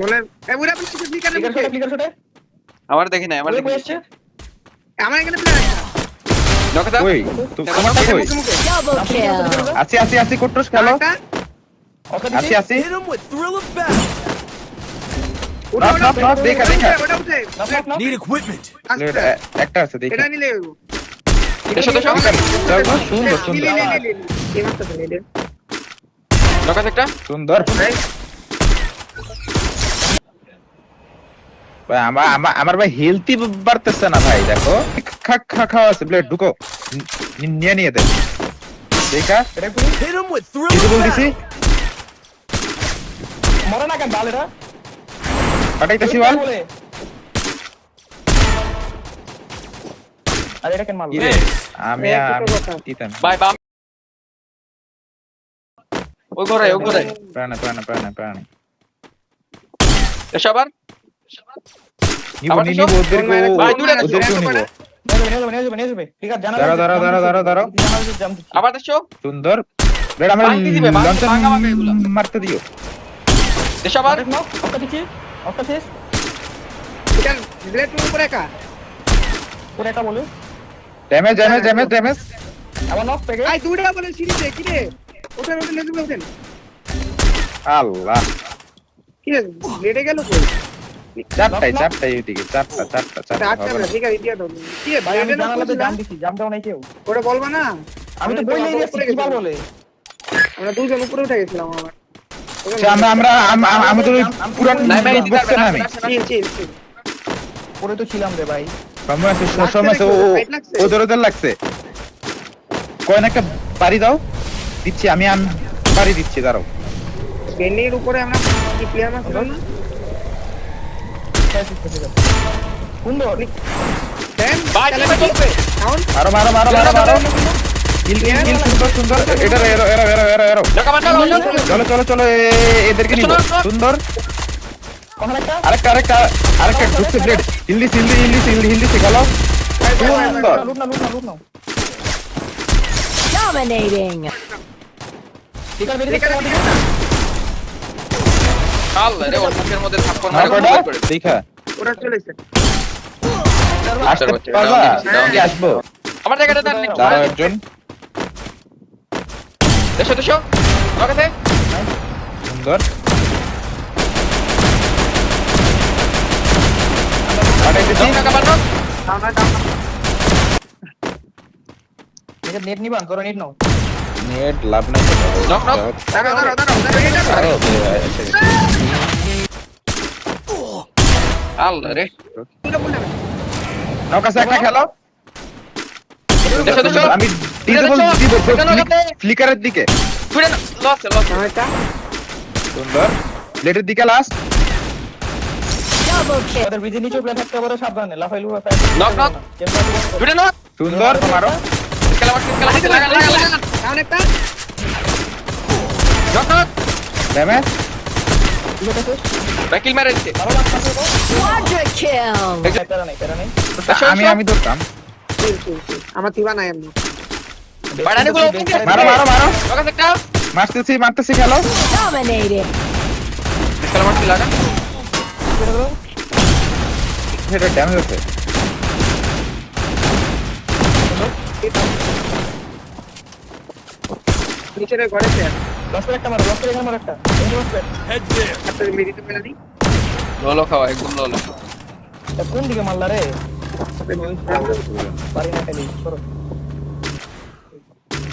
বলে এমুরা আপনি ক্লিকার শটে আমার দেখি না, আমার দেখি না। আমার এখানে প্লেয়ার আছে নক দাও। কই তোমারটা কই? Double kill. আছি কোট্টস খেলো। একটা আছি Hit him with thrill of battle. Knock দেখা ওটা উঠে Need equipment. আচ্ছা একটা আছে দেখা। এটা নিলে হইব এসো তো সব। নিলে এই মাত্র তো নিলে নক আছে একটা। সুন্দর ভাই আমার ভাই হেলথি বাড়তেছে না ভাই, দেখো খাওয়া আছে ব্লেড ঢুকো নিয়ে দে দেখা। Hit him with thrill কিছু of বলতেছি battle. মরে না কেন বালেরা পাঠাইতেছি বল। আরে এটা কেন মারলো? কিরে আমি ইতান বাই বাম। ওই ঘরে প্রাণে এসো আবার। নিবো ভাই, দূরে আসো। ওদেরকেও নিবো। নিয়ে যাবে ঠিক আছে জানা দাঁড়াও। আবার এসো। সুন্দর ব্লেড আমরা ভাঙতে দিবে, লঞ্চার ভাঙা এগুলা। মারতে দিও। এসো আবার। অক্কা দিচ্ছি অক্কা শেষ এটা ব্লেড উপরে একা পুরো একটা বলে ড্যামেজ আবার নক পেগে আই দুইটা বলে সিরিজে কি রে ওটা লেজে উঠেন আল্লাহ কি রে ব্লেডে গেল কই চারটাই ওইদিকে চারটা আচ্ছা না ঠিক আছে দিয়া দাও কি রে ভাই আমি ব্লেডে না জানালাতে জাম দিছি জামটাও নাই কেউ ওটা বলবা না আমি তো বইলেই দিছি কি বার বলে আমরা দুইজন উপরে উঠে গেছিলাম আমার আমরা আমাদের ওই পুরান নাই ভাই, বক্সে না আমি চিল পরে তো ছিলাম রে ভাই সময় ওদের লাগছে কয়েন একটা বাড়ি দাও দিচ্ছি আমি বাড়ি দিচ্ছি দাঁড়াও। বেন্ডির উপরে আমরা কি প্লেয়ার মাছ না সুন্দর দেন ভাই, চলে চলবে, চলবে। কাউন মারো কিল সুন্দর এটা এরো নক আবার নক। চলো এদেরকে নিব। সুন্দর ওখানে একটা আরেকটা ঢুকছে ব্লেড হিলদি গেল। সুন্দর লুট না Dominating. ঠিক আছে বেরিয়ে আল্লাহ রে, ওর মুখের মধ্যে থাপ্পড় মার মারে কয়টা? গোল করে। দেখা ওরা চলেছে আসতে পারবা আমি আসবো। আমার জায়গাটা দেন। দাঁড়াও একজন এসো নক আছে। সুন্দর পাঠাইতেছি। নক আবার নক। নেট নিবান করো নেট নাও নেট লাভ নাই নক। দাঁড়াও আল্লাহ রে। নকাছে একটা খেলো। এসো। আমি দিব ফ্লিকারের দিকে। ফিরে লস। সুন্দর প্লেটের দিকে লাস্ট। Double kill. ওদের বিজে নিচে প্লেন থাকতে পারে সাবধানে লাফাইলু নক। ফিরে নক। সুন্দর মারো খেলা লাগা। কাউন একটা নক। ড্যামেজ ব্যাকিল মেরে দিতে। Quadra kill. প্যারা নাই আমি ধরতাম। আমার তিবা নাই এমনি বাড়ানি গুলো ওপেন করে মারো নক আছে একটা। মারতেছি খেলো। Dominating. খেলা মারতে লাগা। এটা ড্যামেজ আছে। নিচের ঘরে আছে লস্টের একটা মারো লস্টের এখানে মারো একটা Head there. একটা মেডিতে মেলা দি লোলো খাওয়া একদম লোলো। এটা কোন দিকে মারলা রে পারি না খালি সরো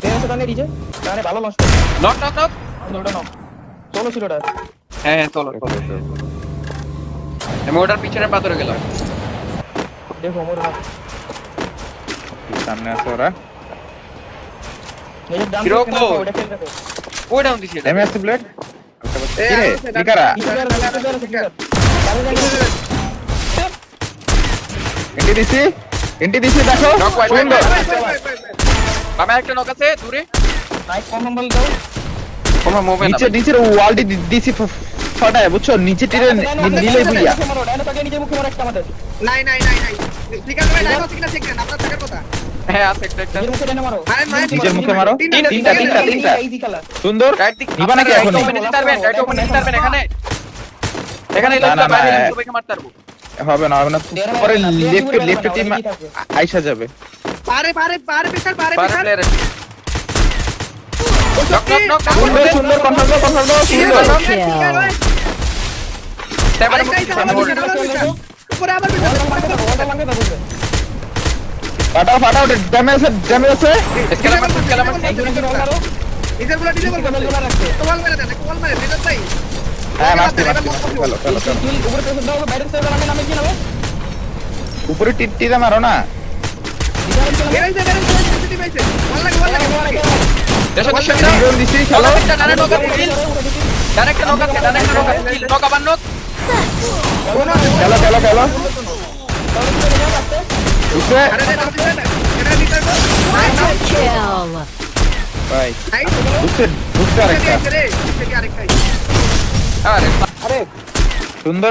দেন তো নিচে তাহলে ভালো লস্ট নক। ওটা নাও চলো ছিল ওটা হ্যাঁ চলো। আমি ওটার পিছনে পাথরে গেলাম। দেখো মোর না সামনে আছে ওরা। নিজের ডান হিরো দিকে কো। ওটা খেল দেখো ওই ডাউন দিছি এটা। ড্যামেজ আছে ব্লেড। কিরে লিকারা এন্টি দিছি দেখো। Knock wide. সুন্দর বামে একটা নক আছে দূরে। নাইস কম্বল দাও কোনো মুভমেন্ট নিচে নিচের ওয়ালটি দিছি ফাটায় বুঝছো নিচে টিরে নিলেই বুইয়া। মারো ডাইনো পাকে নিচে মুখে মারো একটা আমাদের নাই স্পিকার করে নাই ঠিক আছে ঠিক আছে আপনার থাকার কথা হ্যাঁ আছে একটা। নিজের মুখে ডাইনো মারো নিজের মুখে মারো। তিনটা ইজি খেলা সুন্দর রাইট দিক নিবা নাকি এখনই? ওপেন দিতে পারবেন, রাইট ওপেন দিতে পারবেন এখানে। এখানে না, না, বাইরে না, সবাইকে মারতে পারবো। হবে না পরে লেফট টিম আইসা যাবে। পারে পিছার পারে পার পিছার প্লেয়ার নক নক নক সুন্দর সুন্দর কনফার্ম দাও সুন্দর। Double kill. সেভেন উপরে আবার পিছার ফাটাও ড্যামেজ আছে। স্কেলার নিজের গুলো ডিজেবল কোয়াল মেরে দেন কোয়াল মেরে মেজাজ ভাই হ্যাঁ মারছি চলো উপরে প্রেসার দাও বাইরে থেকে নামে কি নামে উপরে টিট্টিরা মারো না। বেরাই দে সিটি পাইছে ওয়াল লাগে দেশো সিঙ্গল দিছি খেলো। ডাইরেক্ট নক আবার নক খেলো বুঝছে আরে দে দাও দিছে না এটা ভিতর Quadra kill. ভাই নাইস বুঝছে আরেকটা রে থেকে আরেকটা আরে সুন্দর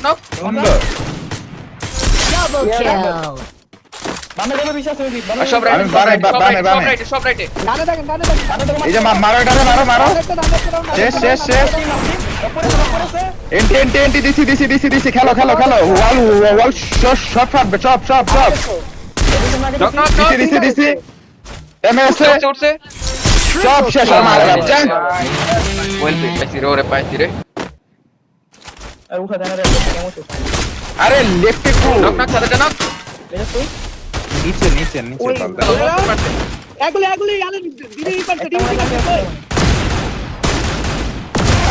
নক সুন্দর। Double kill. বামে যাবে বিশ্বাস হইছি বামে সব আমি বামে। সব রাইটে ডানে দেখেন এই যে মারো এটারে মারো শেষ এন্টি দিছি খেলো ওয়াল শট ফাটবে চপ নক দিছি এমএস উঠছে চপ শেষ আমার বাচ্চা। ওয়েল পে পাইছি রে ওরে পাইছি রে আর উঠা দেন রে কেমন হচ্ছে আরে লেফটে কো নক সাথে নক এটা তুই নিচে পালটা। এগুলি আলে দিদি পারতে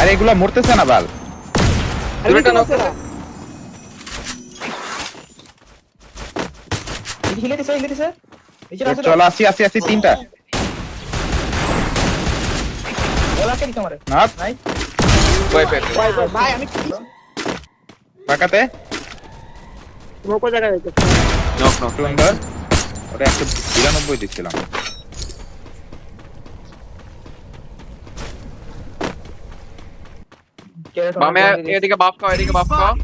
আরে এগুলা মরতেছে না বাল। দুইটা নক হিলে দিছে নিচে আছে চলো আসি তিনটা ওলা কে দিতে আমারে না নাই ওই পে ভাই আমি পাকাতে মোকো জায়গা যাইতে নক সুন্দর। ওটা 192 দিছিলাম। বামে এদিকে বাফ খাও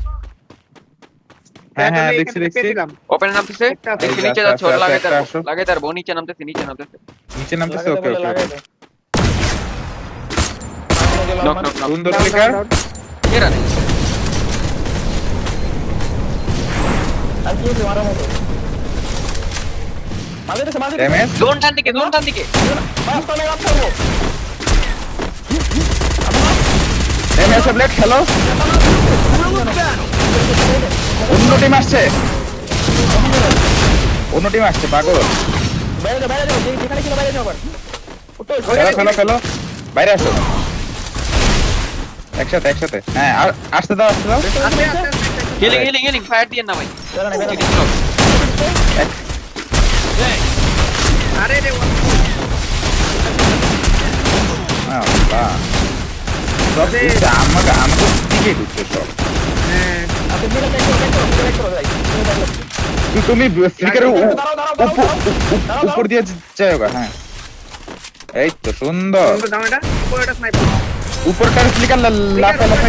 হ্যাঁ দেখছি ওপেন নামতেছে দেখি নিচে যাচ্ছে ওরা লাগাই তারবো নিচে নামতেছে নিচে নামতেছে। ওকে নক সুন্দর ক্লিকার। এরা নেই আর কি হইছে মারা মতো মালে ড্যামেজ জোন টান দিকে বাস তো লাগা করব ড্যামেজ ব্লেড খেলো। অন্য টিম আসছে পাগল। বাইরে যাও যেখানে ছিল বাইরে যাও আবার উঠো খেলো বাইরে আসো একসাথে। হ্যাঁ আসতে দাও হিলিং ফায়ার দিয়ে না ভাই চলো না বেরো আরে রে সব আমাকে দিকে ঢুকছে সব। আপনি মিলে দেখো ভাই তুমি ফ্লিকারের উপর দিয়ে যাও। হ্যাঁ এই তো সুন্দর। দাও এটা উপরেটা স্নাইপার উপরকার ফ্লিকার লাফালাফি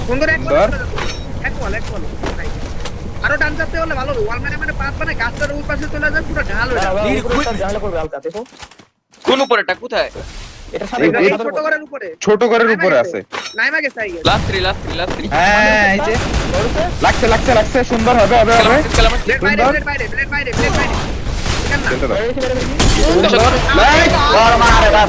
সুন্দর সুন্দর। এক ওয়াল আরো ডান চাপতে হলে ভালো ওয়াল মানে পাঁচ মানে গাছটার ওই পাশে চলে যায় পুরো ঢাল হয়ে যাবে জানলা করবে হালকা দেখো কোন উপরেটা কোথায় এটা সাথে এই ছোট ঘরের উপরে আছে। নাইমা গেছে আই গেছে লাস্ট 3 হ্যাঁ এই যে লাগছে সুন্দর হবে ব্লেড বাইরে এখান না খেলতে দাও। বাইরে সুন্দর। লাইক, ওর মারে বাপ।